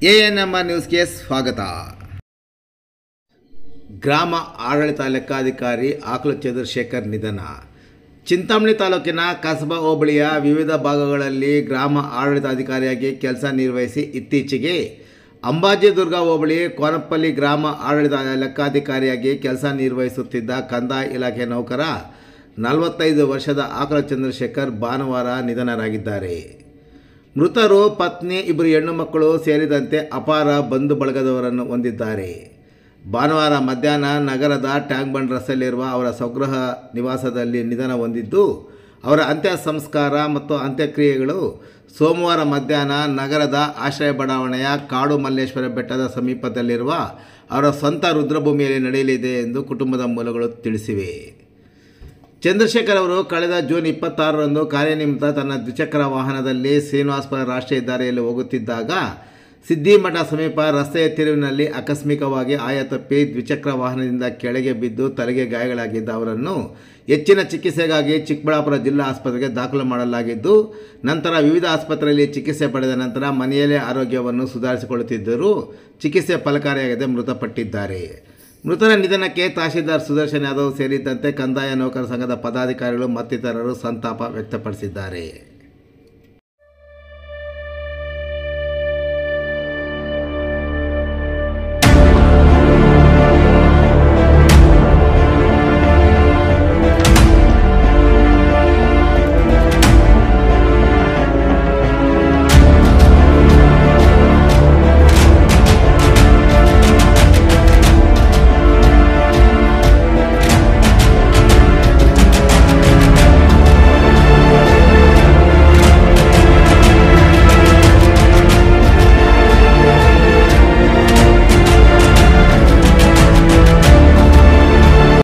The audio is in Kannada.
ಎಎನ್ಎಂಆರ್ ನ್ಯೂಸ್ಗೆ ಸ್ವಾಗತ. ಗ್ರಾಮ ಆಡಳಿತ ಲೆಕ್ಕಾಧಿಕಾರಿ ಆಕ್ಲು ಚಂದ್ರಶೇಖರ್ ನಿಧನ. ಚಿಂತಾಮಣಿ ತಾಲೂಕಿನ ಕಸಬಾ ಹೋಬಳಿಯ ವಿವಿಧ ಭಾಗಗಳಲ್ಲಿ ಗ್ರಾಮ ಆಡಳಿತಾಧಿಕಾರಿಯಾಗಿ ಕೆಲಸ ನಿರ್ವಹಿಸಿ ಇತ್ತೀಚೆಗೆ ಅಂಬಾಜಿದುರ್ಗ ಹೋಬಳಿ ಕೋನಪಲ್ಲಿ ಗ್ರಾಮ ಆಡಳಿತ ಲೆಕ್ಕಾಧಿಕಾರಿಯಾಗಿ ಕೆಲಸ ನಿರ್ವಹಿಸುತ್ತಿದ್ದ ಕಂದಾಯ ಇಲಾಖೆ ನೌಕರ 45 ವರ್ಷದ ಆಕ್ಲು ಚಂದ್ರಶೇಖರ್ ಭಾನುವಾರ ನಿಧನರಾಗಿದ್ದಾರೆ. ಮೃತರು ಪತ್ನಿ, 2 ಹೆಣ್ಣು ಮಕ್ಕಳು ಸೇರಿದಂತೆ ಅಪಾರ ಬಂಧು ಬಳಗದವರನ್ನು ಹೊಂದಿದ್ದಾರೆ. ಭಾನುವಾರ ಮಧ್ಯಾಹ್ನ ನಗರದ ಟ್ಯಾಂಕ್ ಬಂಡ್ ರಸ್ತೆಯಲ್ಲಿರುವ ಅವರ ಸ್ವಗೃಹ ನಿವಾಸದಲ್ಲಿ ನಿಧನ ಹೊಂದಿದ್ದು, ಅವರ ಅಂತ್ಯ ಸಂಸ್ಕಾರ ಮತ್ತು ಅಂತ್ಯಕ್ರಿಯೆಗಳು ಸೋಮವಾರ ಮಧ್ಯಾಹ್ನ ನಗರದ ಆಶ್ರಯ ಬಡಾವಣೆಯ ಕಾಡು ಮಲ್ಲೇಶ್ವರ ಬೆಟ್ಟದ ಸಮೀಪದಲ್ಲಿರುವ ಅವರ ಸ್ವಂತ ರುದ್ರಭೂಮಿಯಲ್ಲಿ ನಡೆಯಲಿದೆ ಎಂದು ಕುಟುಂಬದ ಮೂಲಗಳು ತಿಳಿಸಿವೆ. ಚಂದ್ರಶೇಖರ್ ಅವರು ಕಳೆದ ಜೂನ್ 26ರಂದು ಕಾರ್ಯನಿಮಿತ್ತ ತನ್ನ ದ್ವಿಚಕ್ರ ವಾಹನದಲ್ಲಿ ಶ್ರೀನಿವಾಸಪುರ ರಾಷ್ಟ್ರೀಯ ಹೆದ್ದಾರಿಯಲ್ಲಿ ಹೋಗುತ್ತಿದ್ದಾಗ ಸಿದ್ದಿಮಠ ಸಮೀಪ ರಸ್ತೆಯ ತಿರುವಿನಲ್ಲಿ ಆಕಸ್ಮಿಕವಾಗಿ ಆಯತಪ್ಪಿ ದ್ವಿಚಕ್ರ ವಾಹನದಿಂದ ಕೆಳಗೆ ಬಿದ್ದು ತಲೆಗೆ ಗಾಯಗಳಾಗಿದ್ದ ಅವರನ್ನು ಹೆಚ್ಚಿನ ಚಿಕಿತ್ಸೆಗಾಗಿ ಚಿಕ್ಕಬಳ್ಳಾಪುರ ಜಿಲ್ಲಾ ಆಸ್ಪತ್ರೆಗೆ ದಾಖಲು ಮಾಡಲಾಗಿದ್ದು, ನಂತರ ವಿವಿಧ ಆಸ್ಪತ್ರೆಯಲ್ಲಿ ಚಿಕಿತ್ಸೆ ಪಡೆದ ನಂತರ ಮನೆಯಲ್ಲೇ ಆರೋಗ್ಯವನ್ನು ಸುಧಾರಿಸಿಕೊಳ್ಳುತ್ತಿದ್ದರೂ ಚಿಕಿತ್ಸೆ ಫಲಕಾರಿಯಾಗದೆ ಮೃತಪಟ್ಟಿದ್ದಾರೆ. ಮೃತರ ನಿಧನಕ್ಕೆ ತಹಶೀಲ್ದಾರ್ ಸುದರ್ಶನ್ ಯಾದವ್ ಸೇರಿದಂತೆ ಕಂದಾಯ ನೌಕರ ಸಂಘದ ಪದಾಧಿಕಾರಿಗಳು ಮತ್ತಿತರರು ಸಂತಾಪ ವ್ಯಕ್ತಪಡಿಸಿದ್ದಾರೆ.